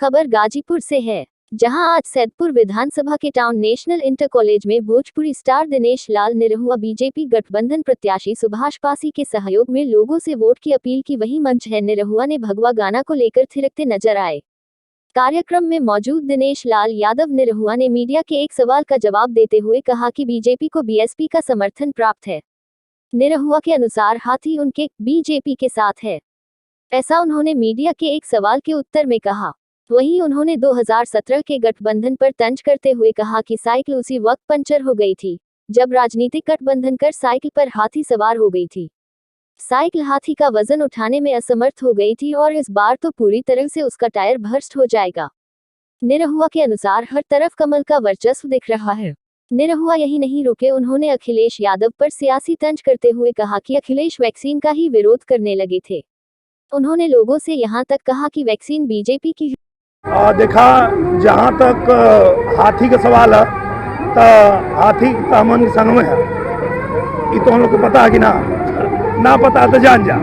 खबर गाजीपुर से है, जहां आज सैदपुर विधानसभा के टाउन नेशनल इंटर कॉलेज में भोजपुरी स्टार दिनेश लाल निरहुआ बीजेपी गठबंधन प्रत्याशी सुभाष पासी के सहयोग में लोगों से वोट की अपील की वही मंच है। निरहुआ ने भगवा गाना को लेकर थिरकते नजर आए। कार्यक्रम में मौजूद दिनेश लाल यादव निरहुआ ने मीडिया के एक सवाल का जवाब देते हुए कहा कि बीजेपी को बीएसपी का समर्थन प्राप्त है। निरहुआ के अनुसार हाथी उनके बीजेपी के साथ है, ऐसा उन्होंने मीडिया के एक सवाल के उत्तर में कहा। वहीं उन्होंने 2017 के गठबंधन पर तंज करते हुए कहा कि साइकिल उसी वक्त पंचर हो गई थी जब राजनीतिक गठबंधन कर साइकिल पर हाथी सवार हो गई थी। साइकिल हाथी का वजन उठाने में असमर्थ हो गई थी और इस बार तो पूरी तरह से उसका टायर भर्स्ट हो जाएगा। निरहुआ के अनुसार हर तरफ कमल का वर्चस्व दिख रहा है। निरहुआ यही नहीं रुके, उन्होंने अखिलेश यादव पर सियासी तंज करते हुए कहा कि अखिलेश वैक्सीन का ही विरोध करने लगे थे। उन्होंने लोगों से यहां तक कहा कि वैक्सीन बीजेपी की देखा। जहाँ तक हाथी का सवाल है तो हाथी तो हमन संग में है, ये तो हम लोग को पता है कि ना पता तो जान जा।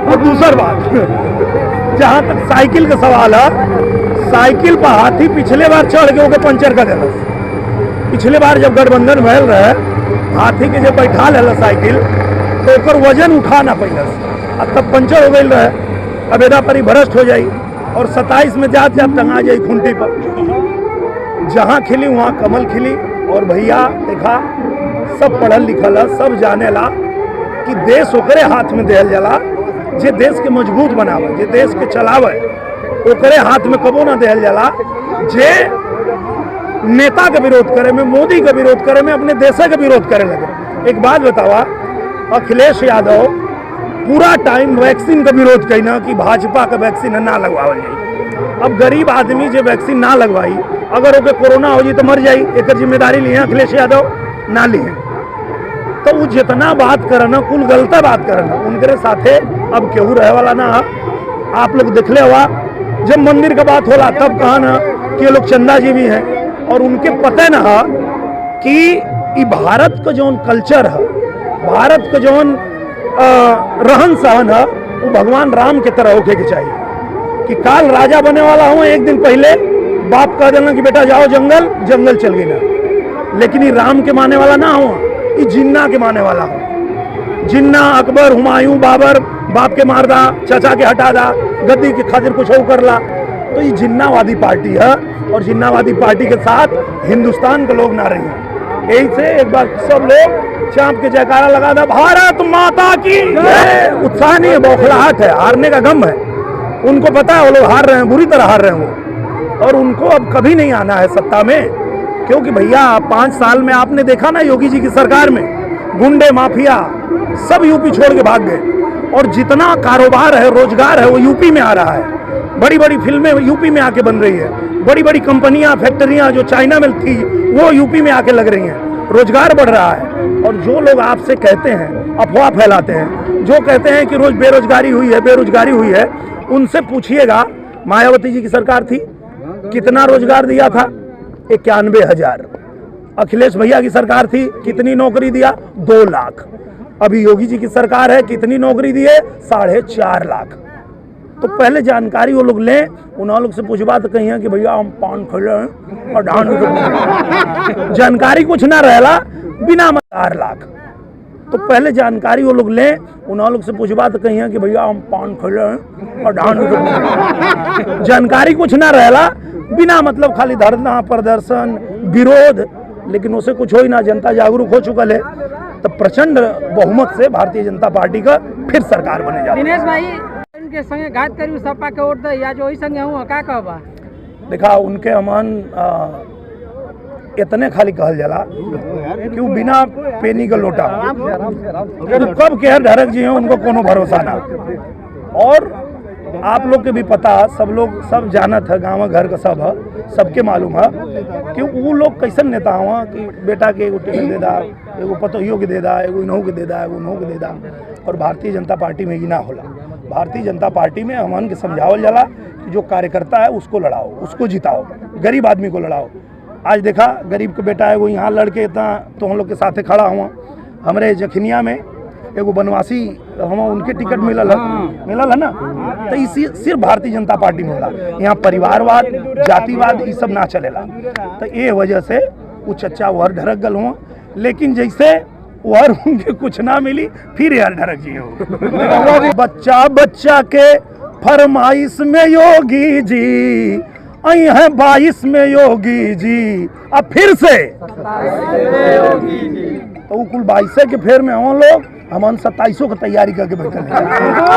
और दूसर बात जहाँ तक साइकिल का सवाल है, साइकिल पर हाथी पिछले बार चढ़ के ओके पंचर कर दिल। पिछले बार जब गठबंधन भैल रहे, हाथी के जब बैठा ले साइकिल तो ओकर वजन उठा ना पैलस, अब तब पंचर हो गई रहे। अब एदा परी भ्रष्ट हो जाई और 27 में जात टंगा जाई खूंटी पर। जहाँ खिली वहाँ कमल खिली। और भैया देखा, सब पढ़ल लिखल है, सब जाने ला कि देश ओकरे हाथ में देल जाला जे देश के मजबूत बनावे, जे देश के चलावे। ओकरे हाथ में कबो ना देल जाला जे नेता का विरोध करे में, मोदी का विरोध करे में, अपने देश का विरोध करे लगे। एक बात बतावा, अखिलेश यादव पूरा टाइम वैक्सीन का विरोध कईना कि भाजपा का वैक्सीन ना लगवावल जाए। अब गरीब आदमी जो वैक्सीन ना लगवाई, अगर ओके कोरोना हो जाए तो मर जाई, एक जिम्मेदारी लिए अखिलेश यादव ना लिए। तो वो जितना बात करना कुल गलत बात करना, उनके साथे अब केहू रहे वाला ना। आप लोग देखले हुआ जब मंदिर का बात होला तब कहा ना कि ये लोग चंदा जी भी हैं, और उनके पता ना कि भारत का जो कल्चर है, भारत का जो रहन सहन है, वो भगवान राम के तरह होके के चाहिए। कि काल राजा बने वाला हूँ, एक दिन पहले बाप कह देना कि बेटा जाओ जंगल, जंगल चल गई ना। लेकिन ये राम के माने वाला ना हो, ये जिन्ना के माने वाला हो। जिन्ना अकबर, हुमायूं, बाबर बाप के मार दा, चाचा के हटा दा, गद्दी के खातिर कुछ हो कर ला। तो ये जिन्नावादी पार्टी है, और जिन्नावादी पार्टी के साथ हिंदुस्तान के लोग ना रही हैं। यही से एक बार सब लोग चाँप के जयकारा लगा था, भारत माता की। उत्साह नहीं है, बौखलाहट है, हारने का गम है। उनको पता है वो लोग हार रहे हैं, बुरी तरह हार रहे हैं वो, और उनको अब कभी नहीं आना है सत्ता में। क्योंकि भैया 5 साल में आपने देखा ना, योगी जी की सरकार में गुंडे माफिया सब यूपी छोड़ के भाग गए, और जितना कारोबार है, रोजगार है, वो यूपी में आ रहा है। बड़ी बड़ी फिल्में यूपी में आके बन रही है, बड़ी बड़ी कंपनियां, फैक्ट्रियां जो चाइना में थी वो यूपी में आके लग रही हैं, रोजगार बढ़ रहा है। और जो लोग आपसे कहते हैं, अफवाह फैलाते हैं, जो कहते हैं कि रोज बेरोजगारी हुई है, बेरोजगारी हुई है, उनसे पूछिएगा मायावती जी की सरकार थी, कितना रोजगार दिया था? 91,000। अखिलेश भैया की सरकार थी, कितनी नौकरी दिया? 2 लाख। अभी योगी जी की सरकार है, कितनी नौकरी दिए? 4.5 लाख। तो पहले जानकारी वो लोग लें, उन लोग से पूछवा तो कहीं कि भैया हम पान खोले हैं और धान जानकारी कुछ ना रहला बिना 4 लाख। तो पहले जानकारी वो लोग लें, उन लोग से पूछवा तो कहीं कि भैया हम पान खोले हैं और धान जानकारी कुछ ना रहला बिना मतलब खाली धरना, प्रदर्शन, विरोध, लेकिन उसे कुछ हो ही ना। जनता जागरूक हो चुकल है, तो प्रचंड बहुमत से भारतीय जनता पार्टी का फिर सरकार बने जा रही है। के संगे घात करी सपा के वोट दे या जो ही संगे हूं का कहबा? देखा, उनके अमन इतने खाली कहल जाला कि वो बिना पेनी का लोटा, तो कब केहर ढरक जी हैं उनको कोनो भरोसा ना। और आप लोग के भी पता, सब लोग सब जानत है, गाँव घर का सब है, सबके मालूम है कि वो लोग कैसन नेता हुआ कि बेटा के एगो टिकट दे दा, एगो पतोहियों के दे दा, एगो इन्हों के दे दा, एगो उन्हों के दे दा। और भारतीय जनता पार्टी में ही ना होला। भारतीय जनता पार्टी में हमन के समझावल जाला कि जो कार्यकर्ता है उसको लड़ाओ, उसको जिताओ, गरीब आदमी को लड़ाओ। आज देखा, गरीब का बेटा है वो यहाँ लड़के इतना तो हम लोग के साथ खड़ा हुआ। हमारे जखनिया में एगो बनवासी हम उनके टिकट मिलल है ना। तो इसी सिर्फ भारतीय जनता पार्टी में होला, यहाँ परिवारवाद जातिवाद ये सब ना चलेला। तो ये वजह से वो चच्चा वहर ढरक गल हुआ, लेकिन जैसे वहर उनके कुछ ना मिली फिर यार ढरक जी हो। बच्चा बच्चा के फरमाइश में योगी जी आई है 22 में योगी जी, अब फिर से तो कुल 22 के फेर में हम लोग, हम 27 की तैयारी करके बैठे हैं।